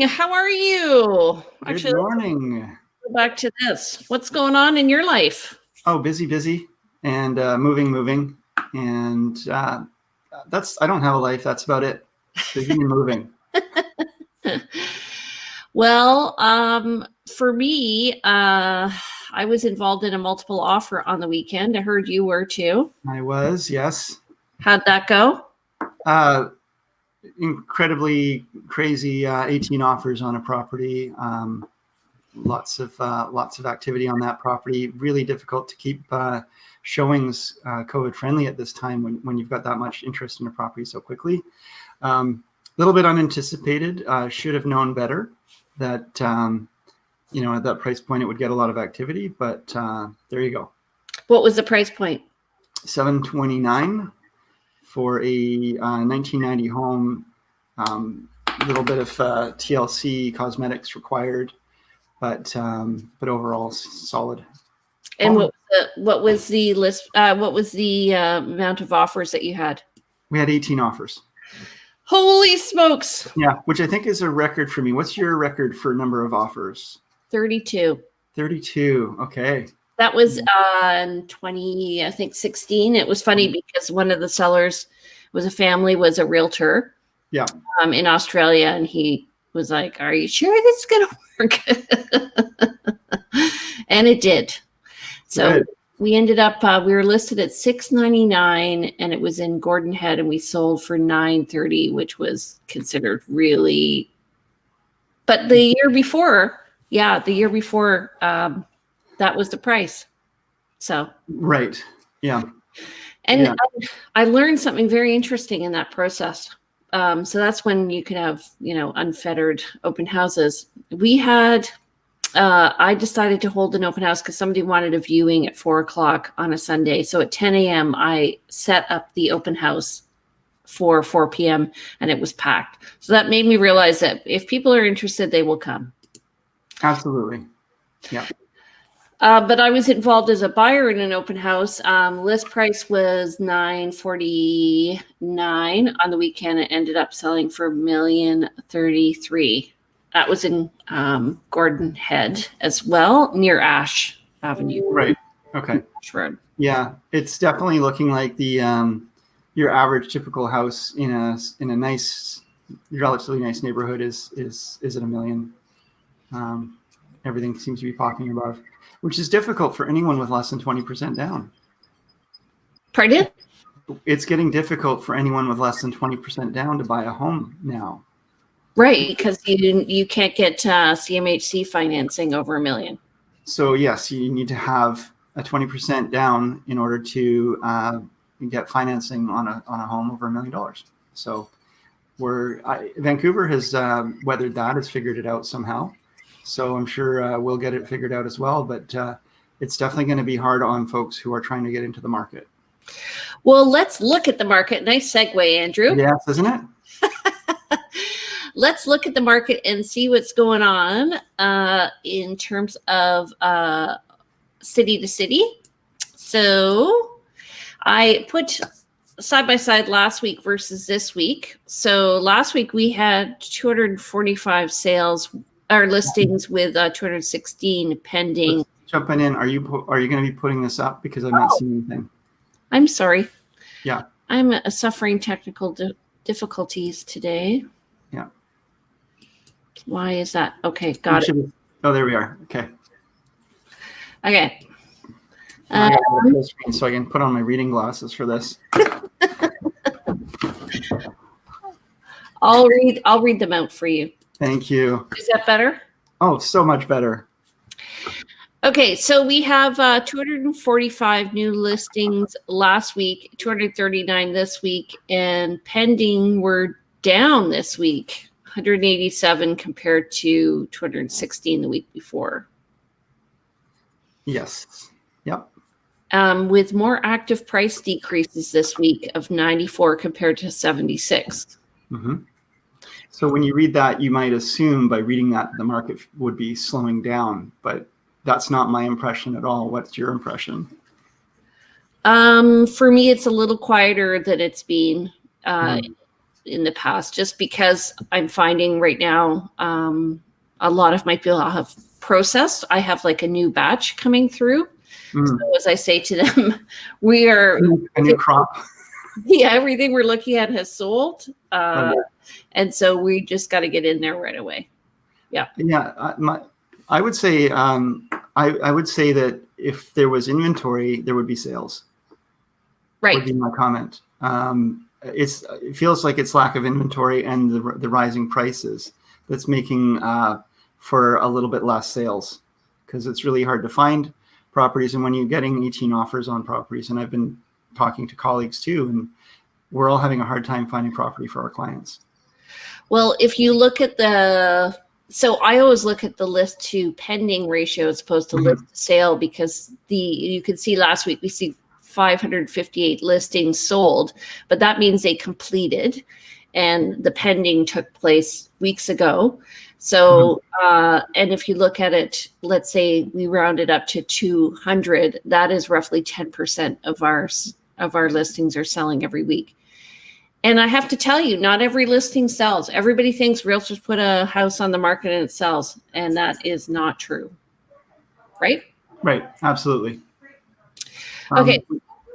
How are you? Good Actually, morning. let's go back to this. What's going on in your life? Oh, busy, and moving, and I don't have a life. That's about it. Busy and moving. Well, for me, I was involved in a multiple offer on the weekend. I heard you were too. I was, yes. How'd that go? Incredibly crazy. 18 offers on a property. Lots of activity on that property. Really difficult to keep showings COVID friendly at this time when you've got that much interest in a property so quickly. A little bit unanticipated. Should have known better that at that price point it would get a lot of activity, but there you go. What was the price point? $729 for a 1990 home. Little bit of TLC cosmetics required, but overall solid. And what was the list? What was the amount of offers that you had? We had 18 offers. Holy smokes! Yeah, which I think is a record for me. What's your record for number of offers? 32. 32. Okay. That was in 2016. It was funny because one of the sellers was a realtor. Yeah. In Australia, and he was like, "Are you sure this is going to work?" And it did. So Good. we ended up. We were listed at $699, and it was in Gordon Head, and we sold for $930, which was considered really. But the year before, that was the price. So right, yeah. And I learned something very interesting in that process. So that's when you can have, unfettered open houses. We had, I decided to hold an open house because somebody wanted a viewing at 4:00 on a Sunday. So at 10 a.m., I set up the open house for 4 p.m. and it was packed. So that made me realize that if people are interested, they will come. Absolutely. Yeah. But I was involved as a buyer in an open house. List price was $949 on the weekend. It ended up selling for $1,033,000. That was in Gordon Head as well, near Ash Avenue. Right. Okay. Ash Road. Yeah, it's definitely looking like the your average typical house in a nice, relatively nice neighborhood is at $1 million. Everything seems to be popping above, which is difficult for anyone with less than 20% down. Pardon? It's getting difficult for anyone with less than 20% down to buy a home now. Right, because you can't get CMHC financing over $1 million. So yes, you need to have a 20% down in order to get financing on a home over $1 million. So Vancouver has weathered that, has figured it out somehow. So I'm sure we'll get it figured out as well, but it's definitely going to be hard on folks who are trying to get into the market. Well, let's look at the market. Nice segue, Andrew. Yes, isn't it? Let's look at the market and see what's going on in terms of city to city. So I put side by side last week versus this week. So last week we had 245 sales or listings with 216 pending. Jumping in, are you going to be putting this up because I'm not seeing anything? I'm sorry. Yeah. I'm suffering technical difficulties today. Yeah. Why is that? Okay, got it. Oh, there we are. Okay. Okay. So I can put on my reading glasses for this. I'll read them out for you. Thank you. Is that better? Oh, so much better. Okay, so we have 245 new listings last week, 239 this week, and pending were down this week, 187 compared to 216 the week before. Yes. Yep. With more active price decreases this week of 94 compared to 76. Mm-hmm. So when you read that, you might assume by reading that the market would be slowing down, but that's not my impression at all. What's your impression? For me, it's a little quieter than it's been. in the past, just because I'm finding right now a lot of my people have processed. I have like a new batch coming through. So as I say to them, we are a new crop. Yeah, everything we're looking at has sold. And so we just got to get in there right away. Yeah. Yeah. I would say, I would say that if there was inventory, there would be sales. Right. Would be my comment. It feels like it's lack of inventory and the rising prices that's making for a little bit less sales, because it's really hard to find properties. And when you're getting 18 offers on properties, and I've been talking to colleagues too, and we're all having a hard time finding property for our clients. Well, if you look at so I always look at the list to pending ratio as opposed to list to sale, because you could see last week we see 558 listings sold, but that means they completed and the pending took place weeks ago. So, and if you look at it, let's say we round it up to 200, that is roughly 10% of our listings are selling every week. And I have to tell you, not every listing sells. Everybody thinks realtors put a house on the market and it sells, and that is not true. Right? Right. Absolutely. Okay.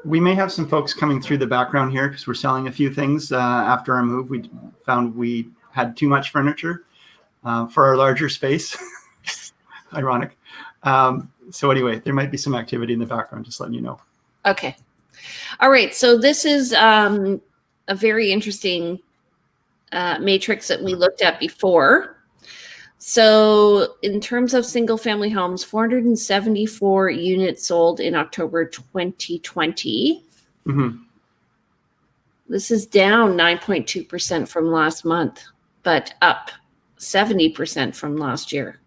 We may have some folks coming through the background here because we're selling a few things. After our move, we found we had too much furniture for our larger space. Ironic. So anyway, there might be some activity in the background, just letting you know. Okay. All right. So this is a very interesting matrix that we looked at before. So in terms of single family homes, 474 units sold in October 2020. This is down 9.2% from last month, but up 70% from last year.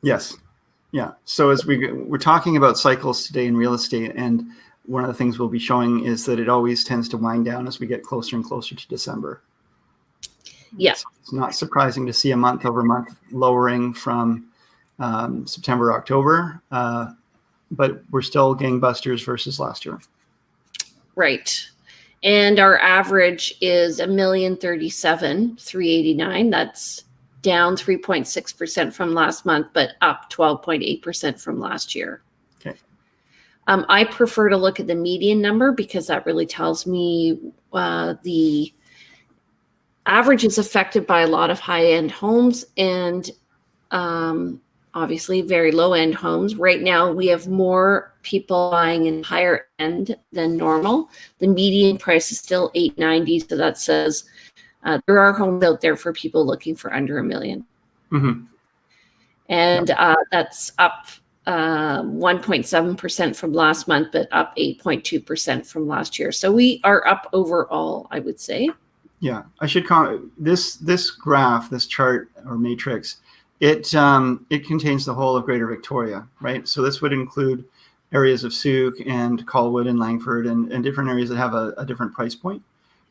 Yes. Yeah. So as we're talking about cycles today in real estate, and one of the things we'll be showing is that it always tends to wind down as we get closer and closer to December. Yeah. So it's not surprising to see a month over month lowering from September, October, but we're still gangbusters versus last year. Right. And our average is $1,037,389. That's down 3.6% from last month, but up 12.8% from last year. Okay. I prefer to look at the median number because that really tells me the average is affected by a lot of high-end homes and obviously very low-end homes. Right now, we have more people buying in higher end than normal. The median price is still $890, so that says there are homes out there for people looking for under $1 million. And that's up 1.7% from last month, but up 8.2% from last year. So we are up overall, I would say. Yeah, I should comment. This graph, this chart or matrix, it contains the whole of Greater Victoria, right? So this would include areas of Souk and Colwood and Langford and different areas that have a different price point.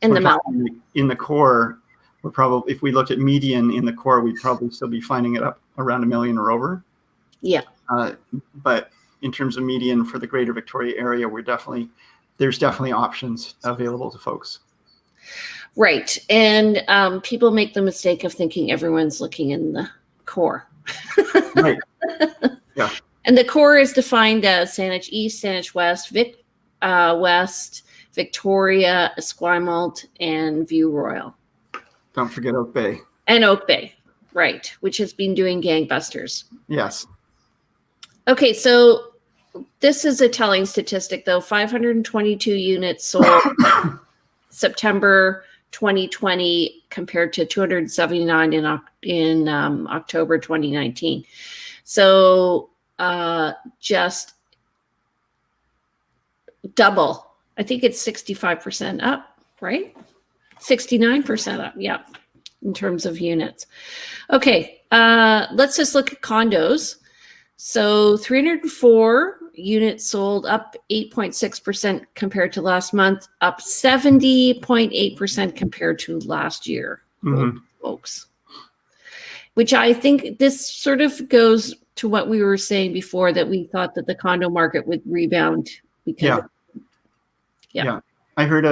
In the core, we're probably, if we looked at median in the core, we'd probably still be finding it up around $1 million or over. Yeah. But in terms of median for the Greater Victoria area, there's definitely options available to folks. Right. And people make the mistake of thinking everyone's looking in the core. Right. Yeah. And the core is defined as Saanich East, Saanich West, West, Victoria, Esquimalt, and View Royal. Don't forget Oak Bay. And Oak Bay, right, which has been doing gangbusters. Yes. Okay, so this is a telling statistic, though. 522 units sold September 2020 compared to 279 in October 2019. So just double. I think it's 65% up, right? 69% up, yeah, in terms of units. Okay, let's just look at condos. So 304 units sold, up 8.6% compared to last month, up 70.8% compared to last year, folks. Which I think this sort of goes to what we were saying before, that we thought that the condo market would rebound because Yeah. I heard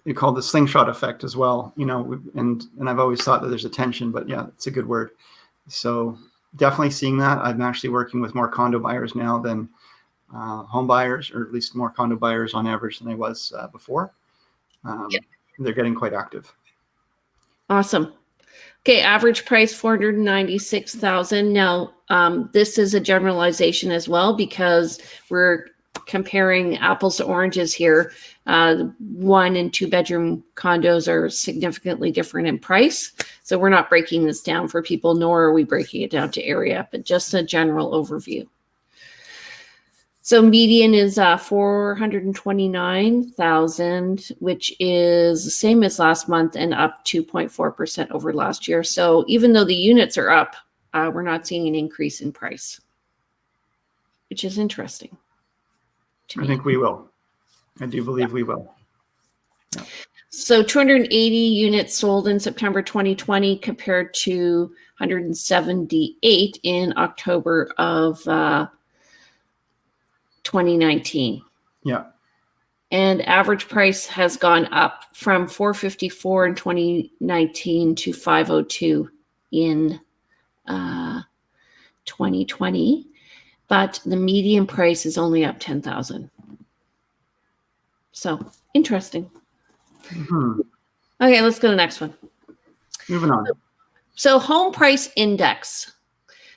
we call the slingshot effect as well, and I've always thought that there's a tension, but yeah, it's a good word. So definitely seeing that. I'm actually working with more condo buyers now than home buyers, or at least more condo buyers on average than I was before. They're getting quite active. Awesome. Okay, average price $496,000. Now, this is a generalization as well because we're comparing apples to oranges here. 1 and 2 bedroom condos are significantly different in price. So we're not breaking this down for people, nor are we breaking it down to area, but just a general overview. So median is 429,000, which is the same as last month and up 2.4% over last year. So even though the units are up, we're not seeing an increase in price, which is interesting. I think we will. I do believe we will. Yeah. So 280 units sold in September 2020 compared to 178 in October of 2019. Yeah. And average price has gone up from $454 in 2019 to $502 in 2020. But the median price is only up $10,000. So interesting. Mm-hmm. Okay, let's go to the next one. Moving on. So home price index.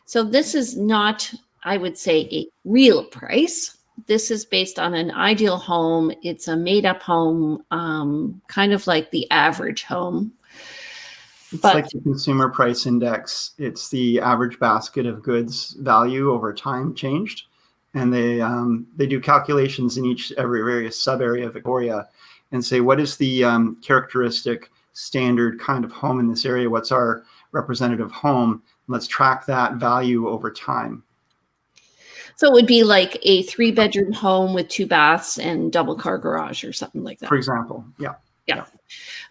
So this is not, I would say, a real price. This is based on an ideal home. It's a made-up home, kind of like the average home. It's like the consumer price index. It's the average basket of goods value over time changed. And they do calculations in every various sub-area of Victoria and say, what is the characteristic standard kind of home in this area? What's our representative home? Let's track that value over time. So it would be like a 3-bedroom home with 2 baths and double car garage or something like that. For example, yeah.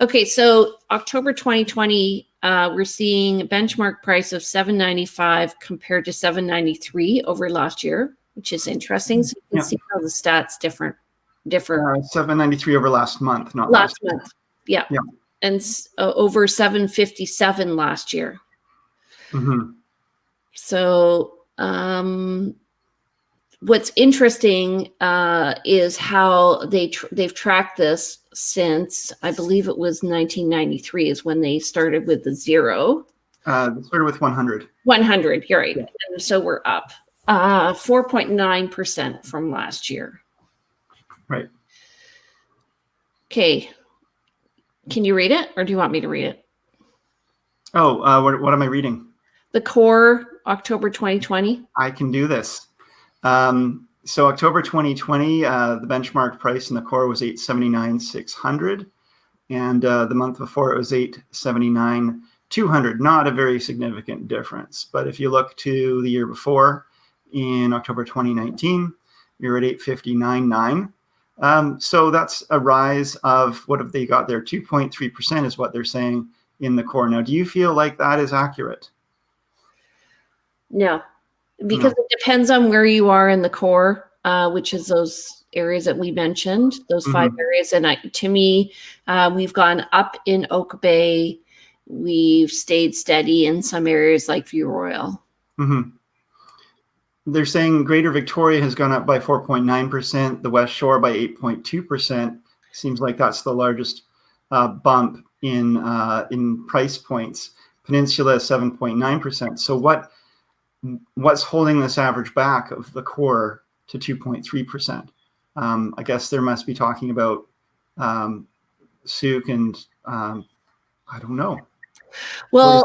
Okay, so October 2020, we're seeing a benchmark price of $795 compared to $793 over last year, which is interesting. So you can see how the stats differ. 793 over last month, not last month. Yeah. And over 757 last year. Mm-hmm. So what's interesting is how they've tracked this since, I believe it was 1993 is when they started with the 0. They started with 100. 100, you're right. Yeah. And so we're up 4.9% from last year. Right. Okay. Can you read it, or do you want me to read it? Oh, what am I reading? The core, October 2020. I can do this. So October 2020, the benchmark price in the core was $879,600, and the month before it was $879,200. Not a very significant difference, but if you look to the year before, in October 2019, we were at $859,900. So that's a rise of, what have they got there? 2.3% is what they're saying in the core. Now, do you feel like that is accurate? No. Because it depends on where you are in the core, which is those areas that we mentioned, those 5 areas. And to me, we've gone up in Oak Bay. We've stayed steady in some areas like View Royal. Mm-hmm. They're saying Greater Victoria has gone up by 4.9%, the West Shore by 8.2%. Seems like that's the largest bump in price points. Peninsula 7.9%. So what's holding this average back of the core to 2.3%? I guess there must be talking about Souk and I don't know. Well,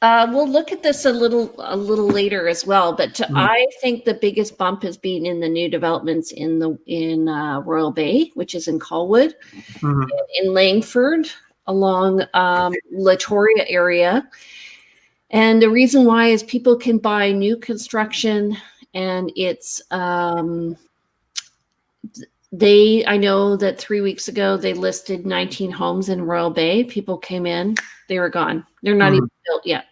We'll look at this a little later as well, but I think the biggest bump has been in the new developments in Royal Bay, which is in Colwood, in Langford, along Latoria area. And the reason why is people can buy new construction, and it's I know that 3 weeks ago they listed 19 homes in Royal Bay. People came in, they were gone. They're not even built yet.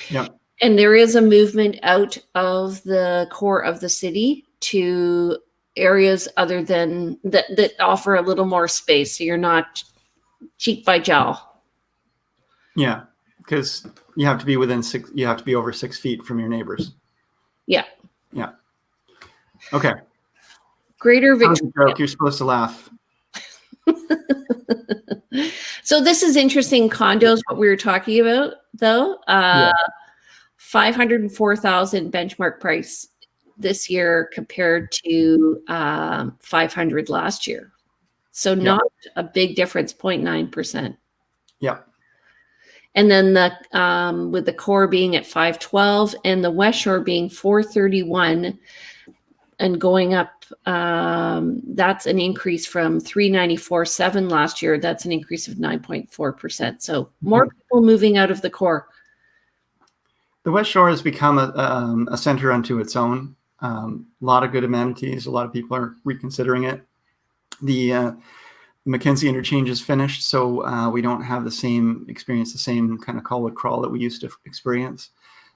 Yeah. And there is a movement out of the core of the city to areas other than that offer a little more space, so you're not cheek by jowl. Yeah, because you have to be you have to be over 6 feet from your neighbors. Yeah. Yeah. Okay. Greater Victoria. You're supposed to laugh. So this is interesting. Condos, what we were talking about, though. 504,000 benchmark price this year compared to 500 last year. So not a big difference, 0.9%. Yeah. And then the with the core being at 512 and the West Shore being 431 and going up, that's an increase from 394.7 last year. That's an increase of 9.4%. So more people moving out of the core. The West Shore has become a center unto its own. A lot of good amenities. A lot of people are reconsidering it. The Mackenzie interchange is finished, so we don't have the same experience, the same kind of Colwood crawl that we used to experience.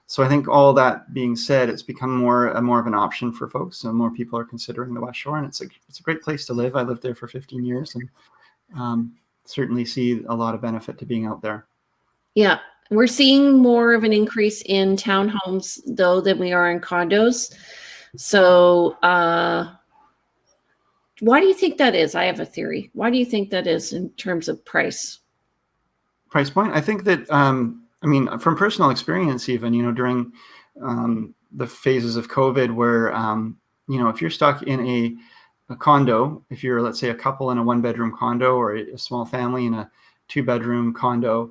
So I think all that being said, it's become more of an option for folks, and more people are considering the West Shore, and it's a great place to live. I lived there for 15 years, and certainly see a lot of benefit to being out there. Yeah, we're seeing more of an increase in townhomes though than we are in condos. So why do you think that is? I have a theory. Why do you think that is in terms of price? Price point? I think that, I mean, from personal experience, even, during the phases of COVID where, if you're stuck in a condo, if you're, let's say, a couple in a 1-bedroom condo or a small family in a 2-bedroom condo,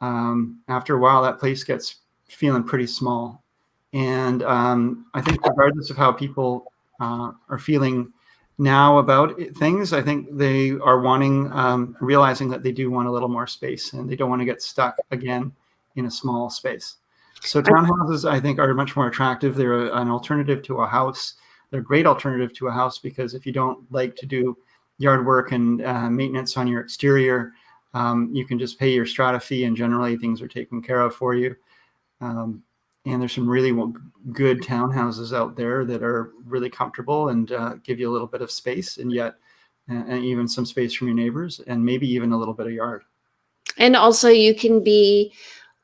after a while, that place gets feeling pretty small. And I think regardless of how people are feeling now about things, I think they are realizing that they do want a little more space, and they don't want to get stuck again in a small space. So townhouses, I think, are much more attractive. They're an alternative to a house. They're a great alternative to a house because if you don't like to do yard work and maintenance on your exterior, you can just pay your strata fee, and generally things are taken care of for you. And there's some really good townhouses out there that are really comfortable and give you a little bit of space, and yet and even some space from your neighbors, and maybe even a little bit of yard. And also you can be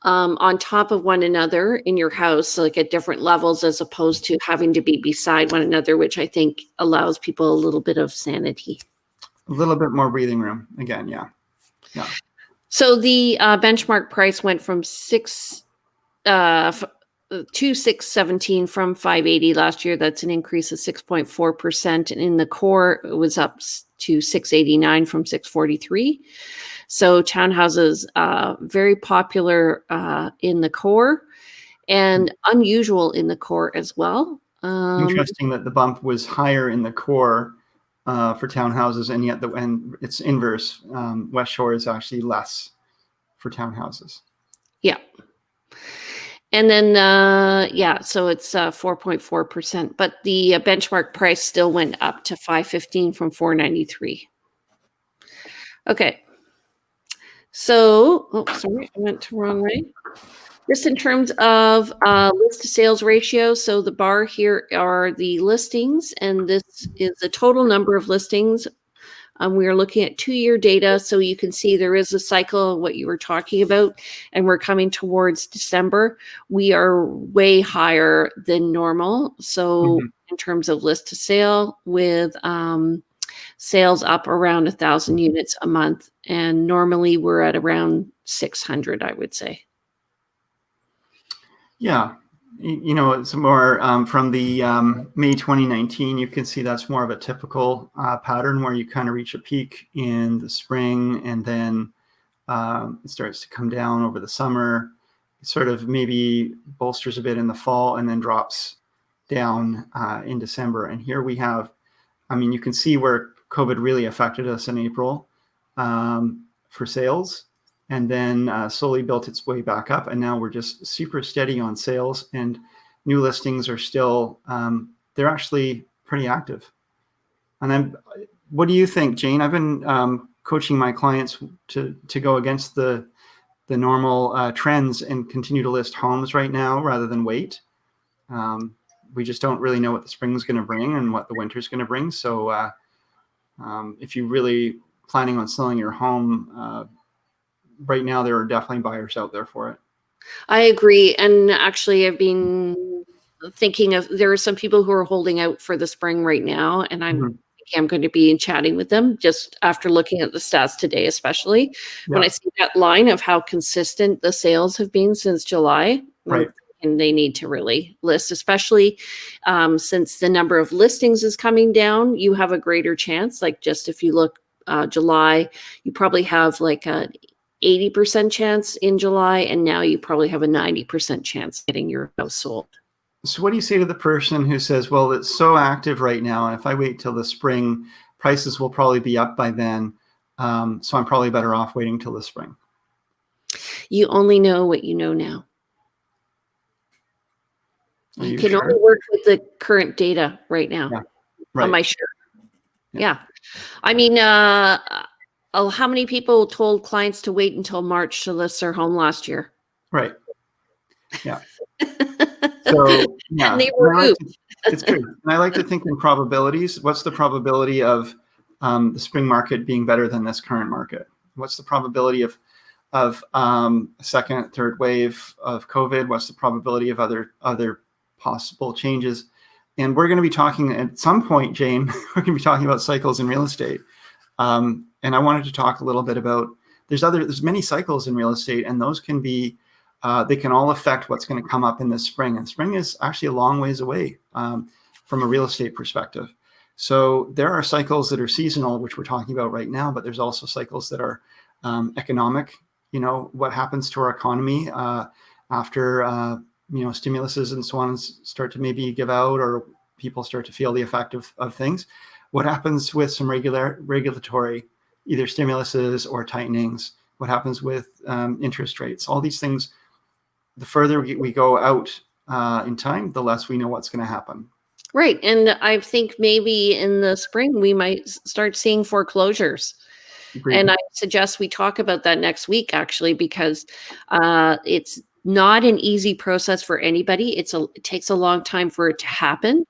on top of one another in your house, like at different levels, as opposed to having to be beside one another, which I think allows people a little bit of sanity. A little bit more breathing room again. Yeah. Yeah. So the benchmark price went from 617 from 580 last year. That's an increase of 6.4%. And in the core, it was up to 689 from 643. So townhouses, very popular in the core, and unusual in the core as well. Interesting that the bump was higher in the core for townhouses, and yet and it's inverse. West Shore is actually less for townhouses. Yeah. And then, so it's 4.4%, but the benchmark price still went up to 515 from 493. Okay. So, sorry, I went the wrong way. Just in terms of list to sales ratio, so the bar here are the listings, and this is the total number of listings. We are looking at 2-year data, so you can see there is a cycle of what you were talking about, and we're coming towards December. We are way higher than normal. So in terms of list to sale, with sales up around 1,000 units a month, and normally we're at around 600, I would say. Yeah. It's more from the May 2019, you can see that's more of a typical pattern where you kind of reach a peak in the spring, and then it starts to come down over the summer. It sort of maybe bolsters a bit in the fall and then drops down in December. And here we have, you can see where COVID really affected us in April for sales, and then slowly built its way back up. And now we're just super steady on sales, and new listings are still, they're actually pretty active. And then what do you think, Jane? I've been coaching my clients to go against the normal trends and continue to list homes right now rather than wait. we just don't really know what the spring's going to bring and what the winter's going to bring. So if you're really planning on selling your home, right now there are definitely buyers out there for it. I agree. And actually, I've been thinking of, there are some people who are holding out for the spring right now, and I'm going to be chatting with them just after looking at the stats today, especially when I see that line of how consistent the sales have been since July. Right. And they need to really list, especially since the number of listings is coming down. You have a greater chance. Like, just if you look July, you probably have like an 80% chance in July, and now you probably have a 90% chance getting your house sold. So what do you say to the person who says, well, it's so active right now, and if I wait till the spring, prices will probably be up by then, so I'm probably better off waiting till the spring? You only know what you know now. You can only work with the current data right now. Yeah. Right. Am I sure? Yeah. I mean, how many people told clients to wait until March to list their home last year? Right. Yeah. So yeah, and they were it's true. And I like to think in probabilities. What's the probability of the spring market being better than this current market? What's the probability of a second, third wave of COVID? What's the probability of other possible changes? And we're going to be talking at some point, Jane, we're going to be talking about cycles in real estate. And I wanted to talk a little bit about, there's many cycles in real estate, and those can be, they can all affect what's going to come up in the spring. And spring is actually a long ways away from a real estate perspective. So there are cycles that are seasonal, which we're talking about right now, but there's also cycles that are economic. You know, what happens to our economy after, stimuluses and so on start to maybe give out, or people start to feel the effect of things. What happens with some regulatory, either stimuluses or tightenings? What happens with interest rates? All these things, the further we go out in time, the less we know what's going to happen. Right. And I think maybe in the spring, we might start seeing foreclosures. Agreed. And I suggest we talk about that next week, actually, because it's not an easy process for anybody. It takes a long time for it to happen.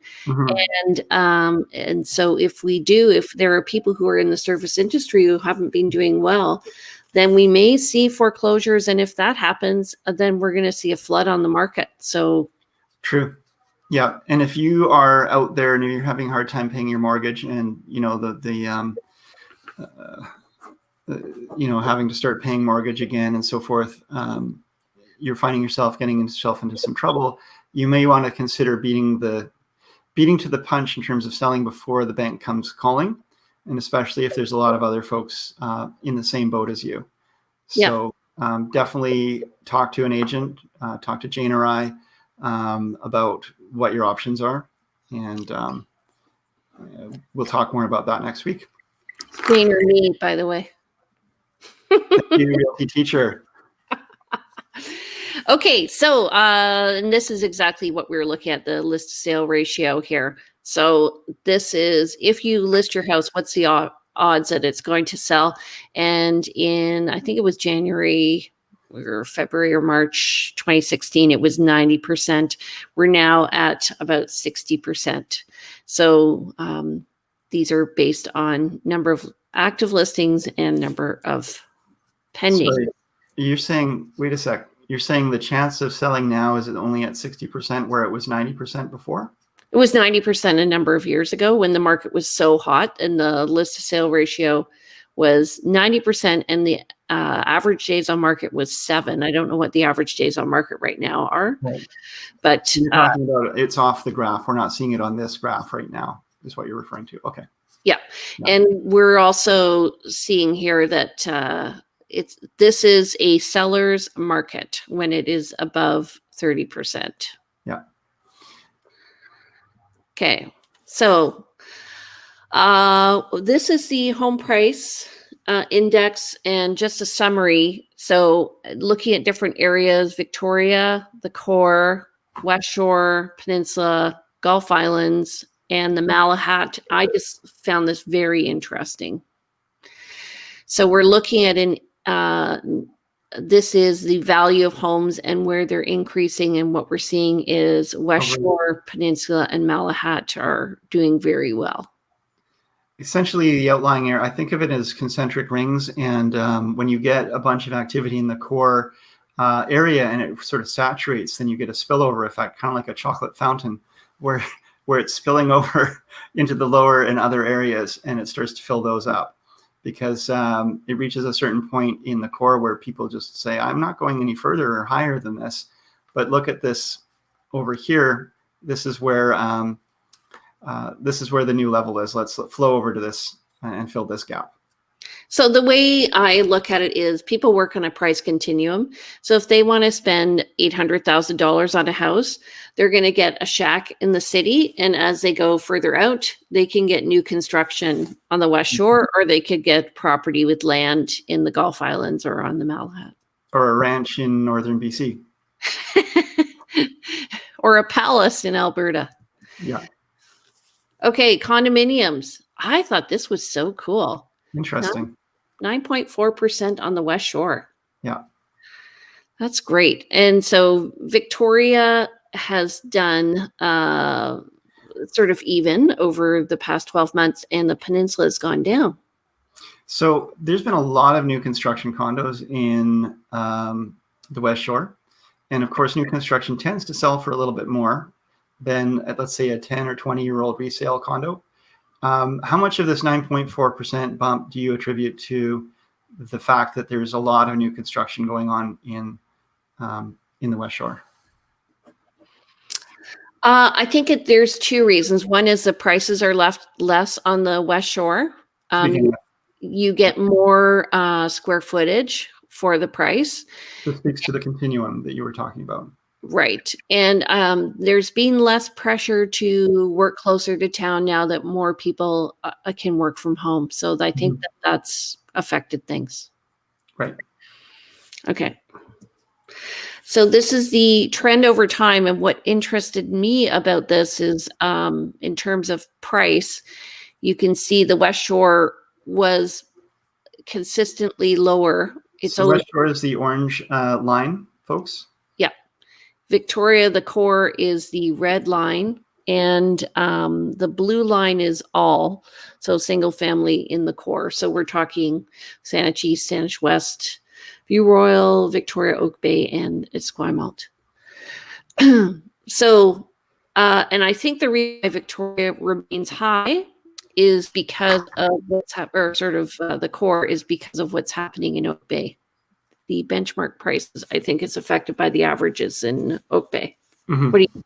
And so if there are people who are in the service industry who haven't been doing well, then we may see foreclosures. And if that happens, then we're going to see a flood on the market. So true. Yeah. And if you are out there and you're having a hard time paying your mortgage, and having to start paying mortgage again and so forth, you're finding yourself getting yourself into some trouble, you may want to consider beating to the punch in terms of selling before the bank comes calling, and especially if there's a lot of other folks in the same boat as you. So definitely talk to an agent, talk to Jane or I about what your options are, and we'll talk more about that next week. Jane or me, by the way. Thank you, Realty Teacher. Okay, so and this is exactly what we're looking at, the list to sale ratio here. So this is, if you list your house, what's the odds that it's going to sell? And in, I think it was January or February or March 2016, it was 90%. We're now at about 60%. So these are based on number of active listings and number of pending. Sorry. You're saying, wait a sec, you're saying the chance of selling now is only at 60% where it was 90% before? It was 90% a number of years ago when the market was so hot, and the list to sale ratio was 90%, and the average days on market was 7. I don't know what the average days on market right now are, right. But you're talking about it's off the graph. We're not seeing it on this graph right now, is what you're referring to. Okay. Yeah. And we're also seeing here that this is a seller's market when it is above 30%. Yeah. Okay. So this is the home price index, and just a summary. So looking at different areas: Victoria, the core, West Shore, Peninsula, Gulf Islands, and the Malahat. I just found this very interesting. So we're looking at this is the value of homes and where they're increasing. And what we're seeing is West Shore, Peninsula, and Malahat are doing very well. Essentially, the outlying area, I think of it as concentric rings. And when you get a bunch of activity in the core area and it sort of saturates, then you get a spillover effect, kind of like a chocolate fountain, where it's spilling over into the lower and other areas, and it starts to fill those up. Because it reaches a certain point in the core where people just say, I'm not going any further or higher than this. But look at this over here. This is where the new level is. Let's flow over to this and fill this gap. So the way I look at it is people work on a price continuum. So if they want to spend $800,000 on a house, they're going to get a shack in the city. And as they go further out, they can get new construction on the West Shore, or they could get property with land in the Gulf Islands or on the Malahat. Or a ranch in northern BC. Or a palace in Alberta. Yeah. Okay, condominiums. I thought this was so cool. Interesting. 9.4% on the West Shore. Yeah. That's great. And so Victoria has done sort of even over the past 12 months, and the peninsula has gone down. So there's been a lot of new construction condos in the West Shore. And of course, new construction tends to sell for a little bit more than, let's say, a 10 or 20-year-old resale condo. How much of this 9.4% bump do you attribute to the fact that there's a lot of new construction going on in the West Shore? I think there's two reasons. One is the prices are less on the West Shore. You get more square footage for the price. This speaks to the continuum that you were talking about. Right. And there's been less pressure to work closer to town now that more people can work from home. So I think that's affected things. Right. Okay. So this is the trend over time. And what interested me about this is in terms of price, you can see the West Shore was consistently lower. So West Shore is the orange line, folks? Yeah. Victoria, the core, is the red line, and the blue line is all, so single family in the core. So we're talking Saanich East, Saanich West, View Royal, Victoria, Oak Bay, and Esquimalt. So, and I think the reason why Victoria remains high is because of what's the core is because of what's happening in Oak Bay. The benchmark prices, I think, is affected by the averages in Oak Bay. Mm-hmm. What do you?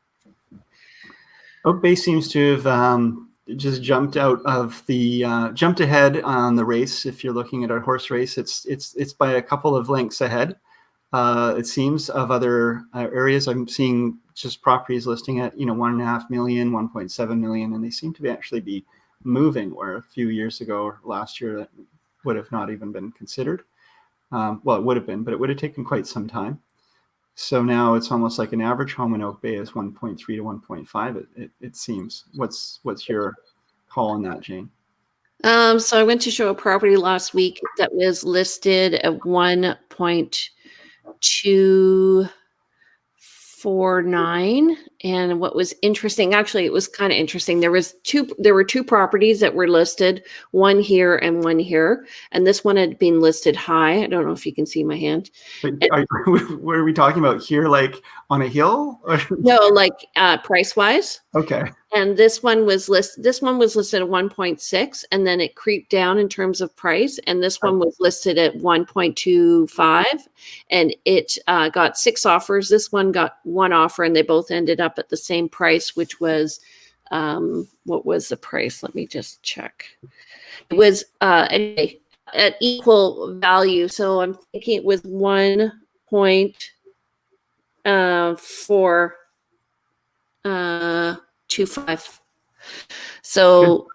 Oak Bay seems to have just jumped out of the jumped ahead on the race. If you're looking at a horse race, it's by a couple of lengths ahead. It seems of other areas. I'm seeing just properties listing at 1.5 million, 1.7 million, and they seem to actually be moving. Where a few years ago or last year that would have not even been considered. Well, it would have been, but it would have taken quite some time. So now it's almost like an average home in Oak Bay is 1.3 to 1.5. It seems. What's your call on that, Jane? So I went to show a property last week that was listed at 1.249. And what was interesting, actually, it was kind of interesting. There were two properties that were listed, one here and one here. And this one had been listed high. I don't know if you can see my hand. What are we talking about here? Like on a hill? No, like price wise. Okay. And this one was listed at 1.6, and then it creeped down in terms of price. And this one was listed at 1.25, and it got 6 offers. This one got 1 offer, and they both ended up at the same price, which was, what was the price? Let me just check. It was anyway, at equal value. So I'm thinking it was 1.4. 25. So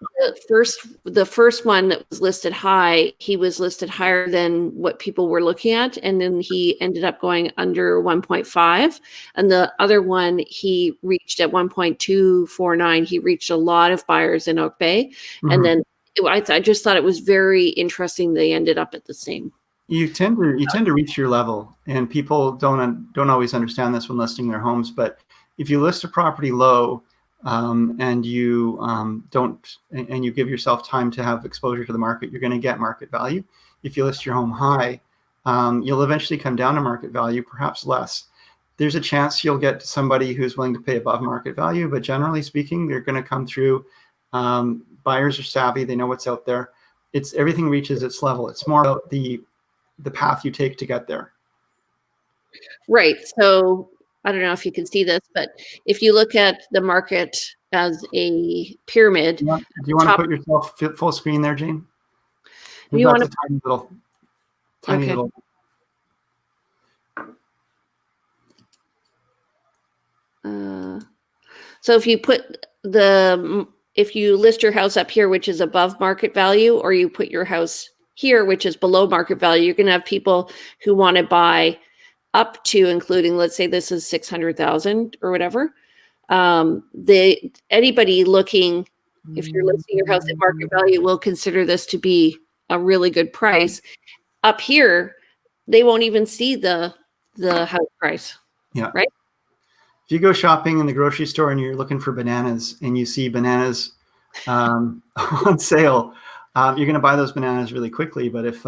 the first one that was listed high, he was listed higher than what people were looking at, and then he ended up going under 1.5. And the other one he reached at 1.249. He reached a lot of buyers in Oak Bay, and then I just thought it was very interesting. They ended up at the same. you tend to reach your level, and people don't always understand this when listing their homes. But if you list a property low, and you and you give yourself time to have exposure to the market, you're going to get market value. If you list your home high, you'll eventually come down to market value, perhaps less. There's a chance you'll get somebody who's willing to pay above market value, but generally speaking, they're going to come through. Buyers are savvy; they know what's out there. Everything reaches its level. It's more about the path you take to get there. Right. So I don't know if you can see this, but if you look at the market as a pyramid, Do you want to put yourself full screen there, Jane? You want to tiny okay. little. So if you list your house up here, which is above market value, or you put your house here, which is below market value, you're going to have people who want to buy up to, including, let's say this is 600,000 or whatever. Anybody looking, if you're listing your house at market value, will consider this to be a really good price. Up here, they won't even see the house price. Yeah. Right. If you go shopping in the grocery store and you're looking for bananas and you see bananas on sale, you're going to buy those bananas really quickly. But if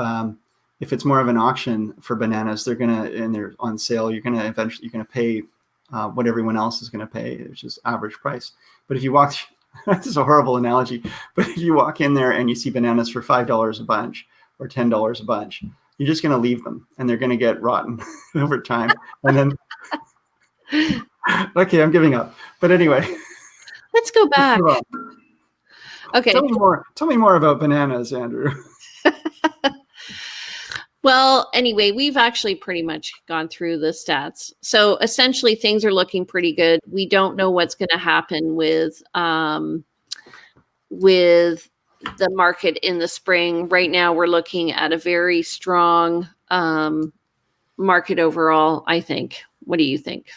it's more of an auction for bananas, and they're on sale, you're going to pay what everyone else is going to pay, which is average price. But if you walk, this is a horrible analogy, but if you walk in there and you see bananas for $5 a bunch or $10 a bunch, you're just going to leave them, and they're going to get rotten over time. And then, okay, I'm giving up. But anyway, let's go back. Okay. Tell me more about bananas, Andrew. Well, anyway, we've actually pretty much gone through the stats. So essentially things are looking pretty good. We don't know what's going to happen with the market in the spring. Right now we're looking at a very strong market overall, I think. What do you think?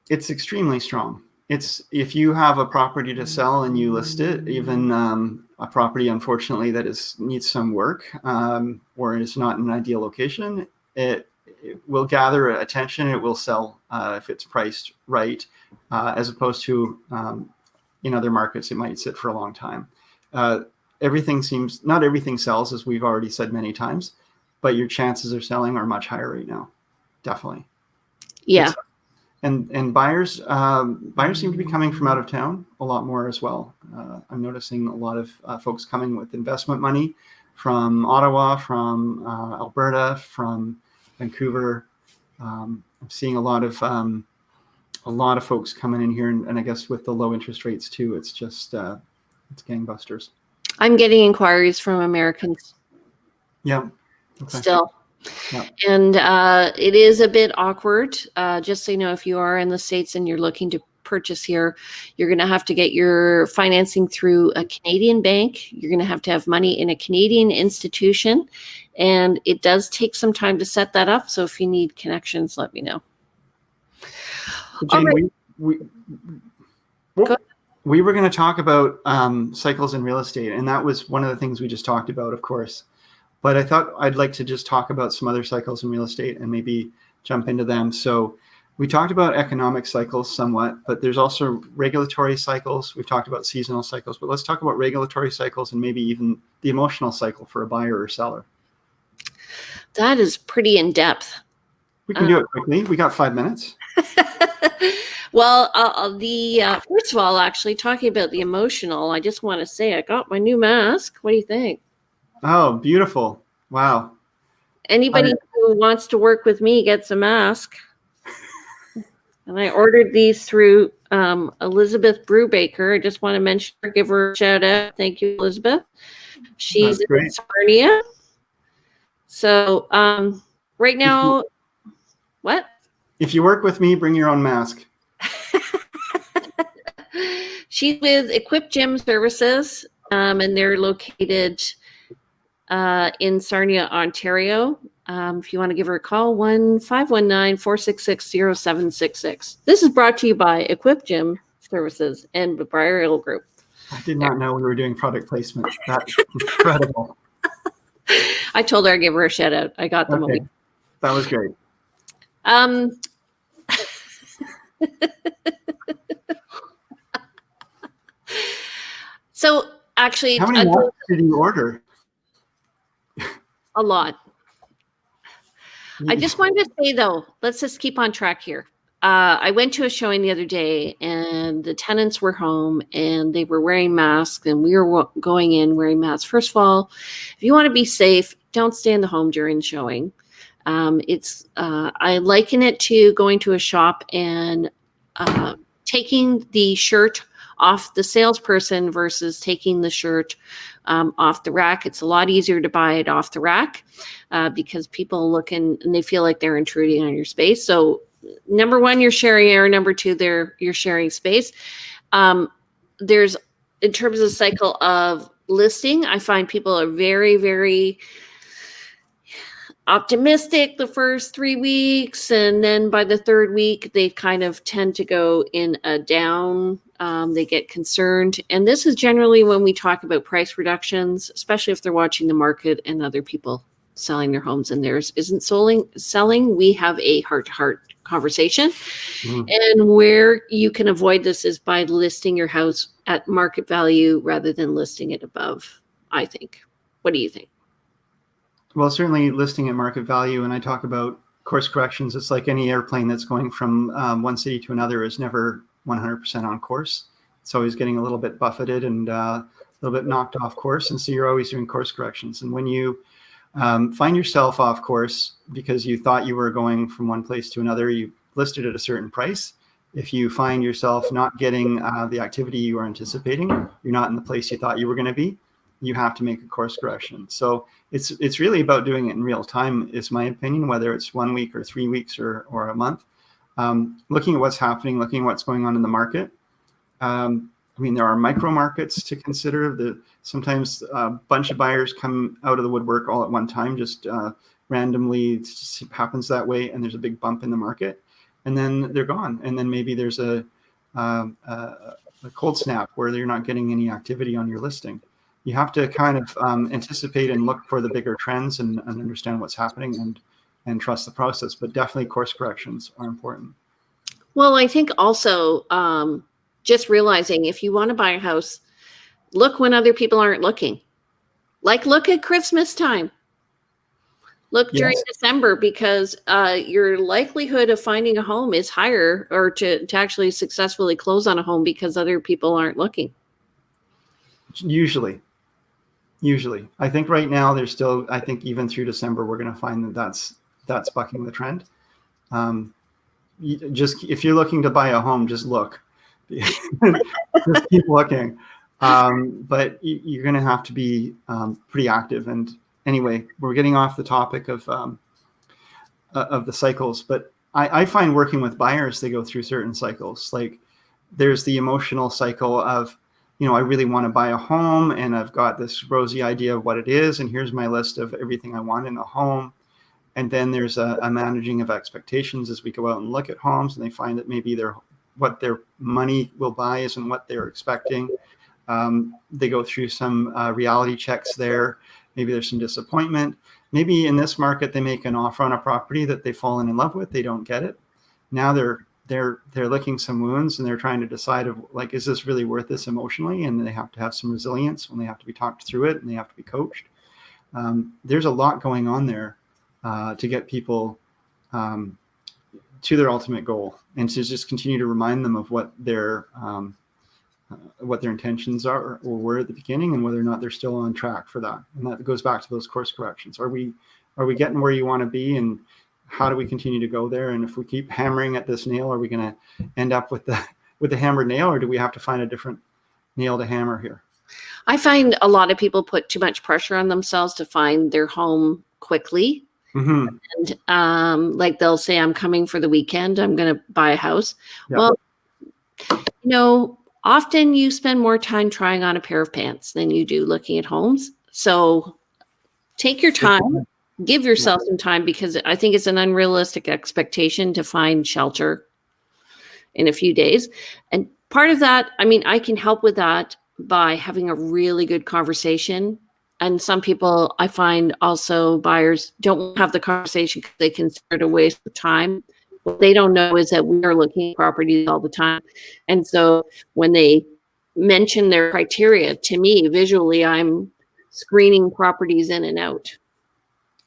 It's extremely strong. If you have a property to sell and you list it, even a property, unfortunately, that needs some work, or is not in an ideal location, it will gather attention. It will sell if it's priced right, as opposed to in other markets, it might sit for a long time. Not everything sells, as we've already said many times, but your chances of selling are much higher right now. Definitely. Yeah. And buyers seem to be coming from out of town a lot more as well. I'm noticing a lot of folks coming with investment money from Ottawa, from Alberta, from Vancouver. I'm seeing a lot of folks coming in here, and I guess with the low interest rates too, it's just it's gangbusters. I'm getting inquiries from Americans. Yeah. Okay. Still. Yeah. And it is a bit awkward. Just so you know, if you are in the States and you're looking to purchase here, you're going to have to get your financing through a Canadian bank. You're going to have money in a Canadian institution. And it does take some time to set that up. So if you need connections, let me know. Jane, right. We were going to talk about cycles in real estate. And that was one of the things we just talked about, of course. But I thought I'd like to just talk about some other cycles in real estate and maybe jump into them. So we talked about economic cycles somewhat, but there's also regulatory cycles. We've talked about seasonal cycles, but let's talk about regulatory cycles and maybe even the emotional cycle for a buyer or seller. That is pretty in depth. We can do it quickly. We got 5 minutes. Well, first of all, actually talking about the emotional, I just want to say I got my new mask. What do you think? Oh, beautiful. Wow. Anybody who wants to work with me gets a mask. And I ordered these through Elizabeth Brubaker. I just want to give her a shout out. Thank you, Elizabeth. She's in Sarnia. So right now, what? If you work with me, bring your own mask. She's with Equip Gym Services, and they're located in Sarnia, Ontario. If you want to give her a call, 1-519-466-0766. This is brought to you by Equip Gym Services and the BriarHillGroup. I did not know we were doing product placement. That's incredible. I told her I'd give her a shout out. I got them a week. That was great. So actually, how many more did you order? A lot. I just wanted to say though, let's just keep on track here. I went to a showing the other day and the tenants were home and they were wearing masks and we were going in wearing masks. First of all, if you want to be safe, don't stay in the home during the showing. I liken it to going to a shop and taking the shirt off the salesperson versus taking the shirt off the rack. It's a lot easier to buy it off the rack because people look and they feel like they're intruding on your space. So number one, you're sharing air. Number two, you're sharing space. There's, in terms of the cycle of listing, I find people are very, very optimistic the first 3 weeks. And then by the third week, they kind of tend to go in a down. They get concerned. And this is generally when we talk about price reductions, especially if they're watching the market and other people selling their homes and theirs isn't selling. We have a heart-to-heart conversation. And where you can avoid this is by listing your house at market value rather than listing it above, I think. What do you think? Well, certainly listing at market value. And I talk about course corrections. It's like any airplane that's going from one city to another is never 100% on course. It's always getting a little bit buffeted and a little bit knocked off course. And so you're always doing course corrections. And when you find yourself off course because you thought you were going from one place to another, you listed at a certain price. If you find yourself not getting the activity you were anticipating, you're not in the place you thought you were going to be, you have to make a course correction. So it's really about doing it in real time, is my opinion, whether it's 1 week or 3 weeks or a month. Looking at what's happening, looking at what's going on in the market. I mean, there are micro markets to consider. Sometimes a bunch of buyers come out of the woodwork all at one time, just randomly. It just happens that way, and there's a big bump in the market, and then they're gone. And then maybe there's a cold snap where you're not getting any activity on your listing. You have to kind of anticipate and look for the bigger trends and understand what's happening and trust the process. But definitely course corrections are important. Well, I think also just realizing if you want to buy a house, look when other people aren't looking. Like look at Christmas time. Look during December, because your likelihood of finding a home is higher, or to actually successfully close on a home, because other people aren't looking. Usually. I think right now there's still, I think even through December, we're going to find that's bucking the trend. If you're looking to buy a home, just look. Just keep looking. But you're going to have to be pretty active. And anyway, we're getting off the topic of the cycles. But I find working with buyers, they go through certain cycles. Like there's the emotional cycle of, I really want to buy a home and I've got this rosy idea of what it is. And here's my list of everything I want in a home. And then there's a managing of expectations as we go out and look at homes, and they find that maybe what their money will buy isn't what they're expecting. They go through some reality checks there. Maybe there's some disappointment. Maybe in this market, they make an offer on a property that they've fallen in love with. They don't get it. Now they're licking some wounds and they're trying to decide is this really worth this emotionally? And they have to have some resilience when they have to be talked through it and they have to be coached. There's a lot going on there to get people to their ultimate goal, and to just continue to remind them of what their intentions are or were at the beginning, and whether or not they're still on track for that. And that goes back to those course corrections. Are we getting where you want to be, and how do we continue to go there? And if we keep hammering at this nail, are we going to end up with the hammered nail, or do we have to find a different nail to hammer here? I find a lot of people put too much pressure on themselves to find their home quickly. Mm-hmm. And like they'll say, I'm coming for the weekend, I'm going to buy a house. Yep. Well, often you spend more time trying on a pair of pants than you do looking at homes. So take your time, give yourself some time, because I think it's an unrealistic expectation to find shelter in a few days. And part of that, I can help with that by having a really good conversation And some people, I find also buyers don't have the conversation because they consider it a waste of time. What they don't know is that we are looking at properties all the time. And so when they mention their criteria, to me, visually, I'm screening properties in and out.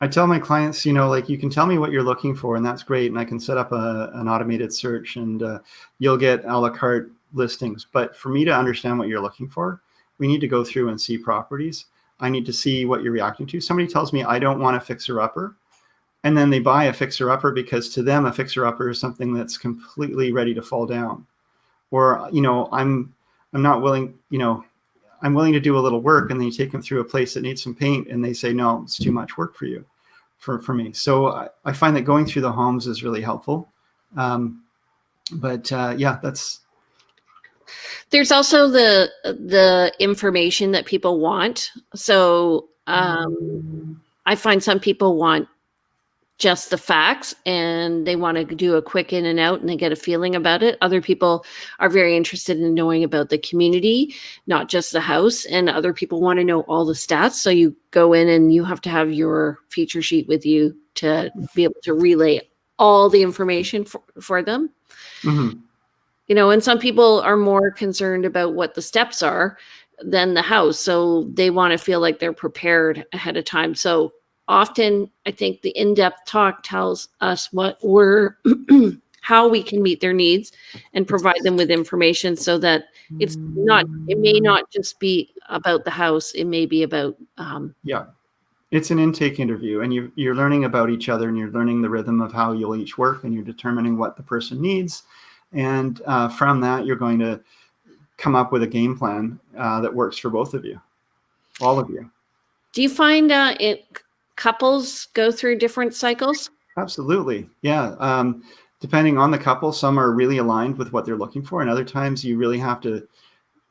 I tell my clients, like, you can tell me what you're looking for, and that's great. And I can set up an automated search, and you'll get a la carte listings. But for me to understand what you're looking for, we need to go through and see properties. I need to see what you're reacting to. Somebody tells me I don't want a fixer-upper, and then they buy a fixer-upper because to them a fixer-upper is something that's completely ready to fall down. Or, I'm not willing, I'm willing to do a little work, and then you take them through a place that needs some paint, and they say, no, it's too much work for you, for me. So I find that going through the homes is really helpful. Yeah, that's. There's also the information that people want. So I find some people want just the facts and they want to do a quick in and out and they get a feeling about it. Other people are very interested in knowing about the community, not just the house. And other people want to know all the stats. So you go in and you have to have your feature sheet with you to be able to relay all the information for them. Mm-hmm. And some people are more concerned about what the steps are than the house. So they want to feel like they're prepared ahead of time. So often I think the in-depth talk tells us how we can meet their needs and provide them with information so that it may not just be about the house. It may be about, yeah, it's an intake interview, and you're learning about each other, and you're learning the rhythm of how you'll each work, and you're determining what the person needs. And from that, you're going to come up with a game plan that works for both of you, all of you. Do you find couples go through different cycles? Absolutely. Yeah. Depending on the couple, some are really aligned with what they're looking for. And other times you really have to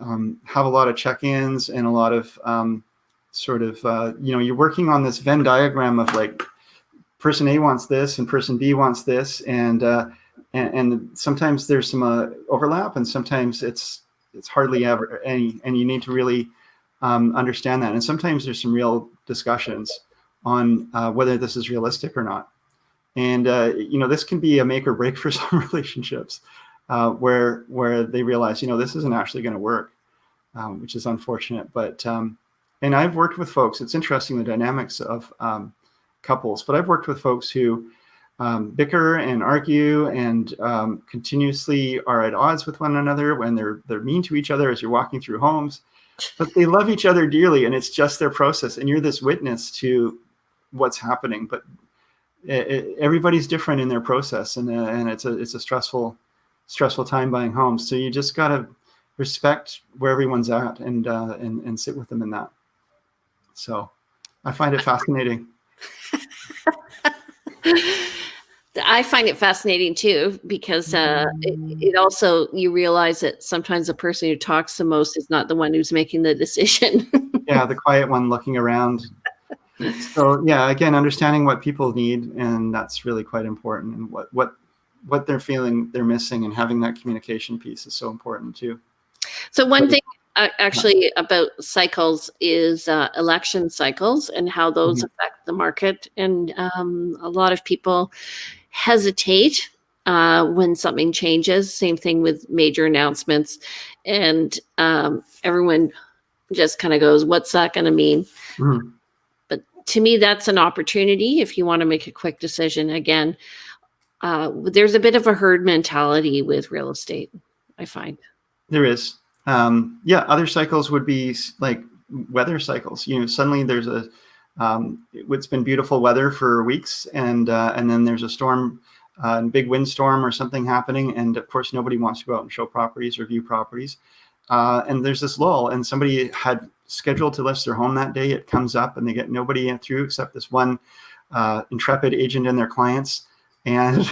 have a lot of check-ins and a lot of you're working on this Venn diagram of like person A wants this and person B wants this. And sometimes there's some overlap, and sometimes it's hardly ever any, and you need to really understand that. And sometimes there's some real discussions on whether this is realistic or not. And this can be a make or break for some relationships where they realize this isn't actually going to work, which is unfortunate. But and I've worked with folks. It's interesting, the dynamics of couples. But I've worked with folks who bicker and argue and continuously are at odds with one another when they're mean to each other as you're walking through homes. But they love each other dearly, and it's just their process. And you're this witness to what's happening. But everybody's different in their process, and it's a stressful time buying homes. So you just gotta respect where everyone's at and sit with them in that. So I find it fascinating. I find it fascinating too, because it also, you realize that sometimes the person who talks the most is not the one who's making the decision. Yeah, the quiet one looking around. So yeah, again, understanding what people need, and that's really quite important, and what they're feeling they're missing, and having that communication piece is so important too. So one thing actually about cycles is election cycles and how those affect the market. And a lot of people hesitate when something changes. Same thing with major announcements. And everyone just kind of goes, what's that going to mean? Mm-hmm. But to me, that's an opportunity if you want to make a quick decision. Again, there's a bit of a herd mentality with real estate, I find. There is. Other cycles would be like weather cycles. Suddenly there's it's been beautiful weather for weeks, and then there's a storm, big windstorm or something happening, and of course nobody wants to go out and show properties or view properties. And there's this lull, and somebody had scheduled to list their home that day. It comes up, and they get nobody through except this one intrepid agent and their clients, and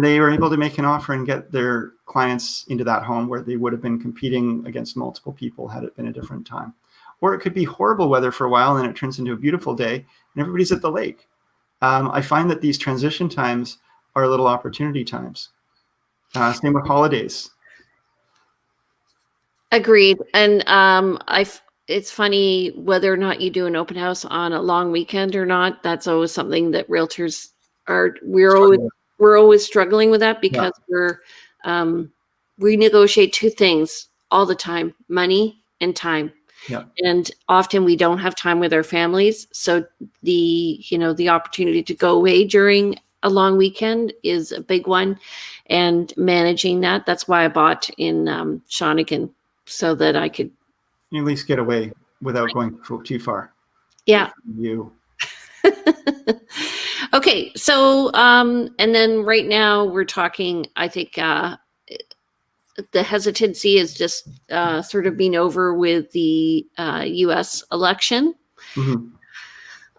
they were able to make an offer and get their clients into that home where they would have been competing against multiple people had it been a different time. Or it could be horrible weather for a while and it turns into a beautiful day and everybody's at the lake. I find that these transition times are little opportunity times. Same with holidays. Agreed. And it's funny whether or not you do an open house on a long weekend or not. That's always something that realtors we're always struggling with that because we negotiate two things all the time: money and time. Yeah. And often we don't have time with our families. So the opportunity to go away during a long weekend is a big one, and managing that's why I bought in Shawnigan, so that I could You at least get away without going too far. Yeah. You. Okay. So, and then right now we're talking, I think, the hesitancy is just sort of being over with the US election. Mm-hmm.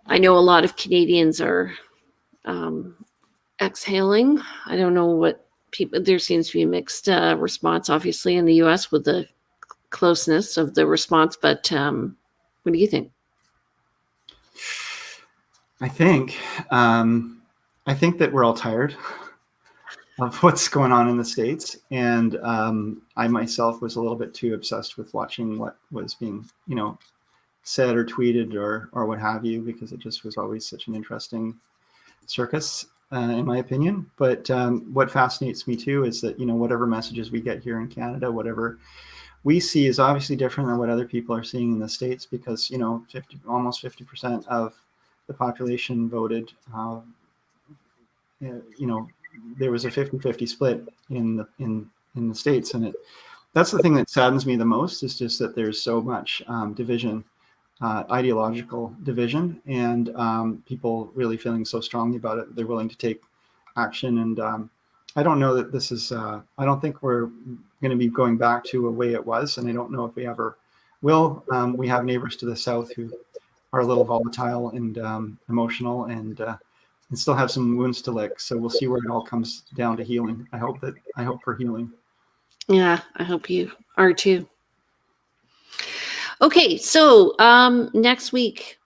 I know a lot of Canadians are exhaling. I don't know what there seems to be a mixed response, obviously, in the US with the closeness of the response. But what do you think? I think that we're all tired of what's going on in the States. And I myself was a little bit too obsessed with watching what was being, said or tweeted or what have you, because it just was always such an interesting circus, in my opinion. But what fascinates me too is that, whatever messages we get here in Canada, whatever we see is obviously different than what other people are seeing in the States, because, almost 50% of the population voted. There was a 50-50 split in the States, and that's the thing that saddens me the most, is just that there's so much division, ideological division, and people really feeling so strongly about it, they're willing to take action. And I don't know that this is, I don't think we're going to be going back to a way it was, and I don't know if we ever will. We have neighbors to the south who are a little volatile and emotional, and still have some wounds to lick. So we'll see where it all comes down to healing. I hope for healing. Yeah, I hope you are too. Okay, so next week,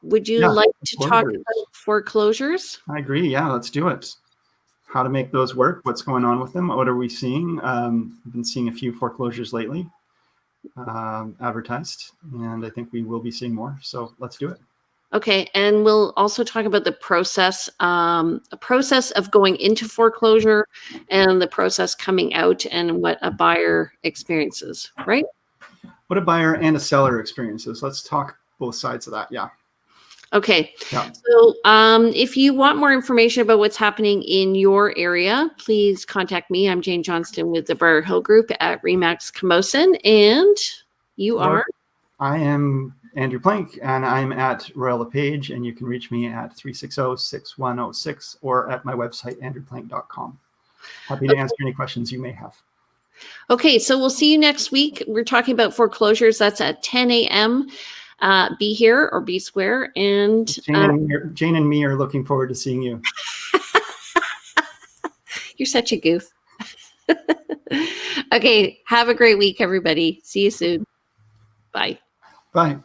would you like to talk about foreclosures? I agree. Yeah, let's do it. How to make those work, what's going on with them, what are we seeing? I've been seeing a few foreclosures lately advertised, and I think we will be seeing more. So let's do it. Okay, and we'll also talk about the process of going into foreclosure and the process coming out, and what a buyer experiences, right? What a buyer and a seller experiences. Let's talk both sides of that. Yeah. Okay. Yeah. So if you want more information about what's happening in your area, please contact me. I'm Jane Johnston with the BriarHillGroup at REMAX Camosun, and you are? I am Andrew Plank, and I'm at LePage, and you can reach me at 360-6106 or at my website, andrewplank.com. Happy to answer any questions you may have. Okay, so we'll see you next week. We're talking about foreclosures. That's at 10 a.m. Be here or be square. And Jane and me are looking forward to seeing you. You're such a goof. Okay, have a great week, everybody. See you soon. Bye. Bye.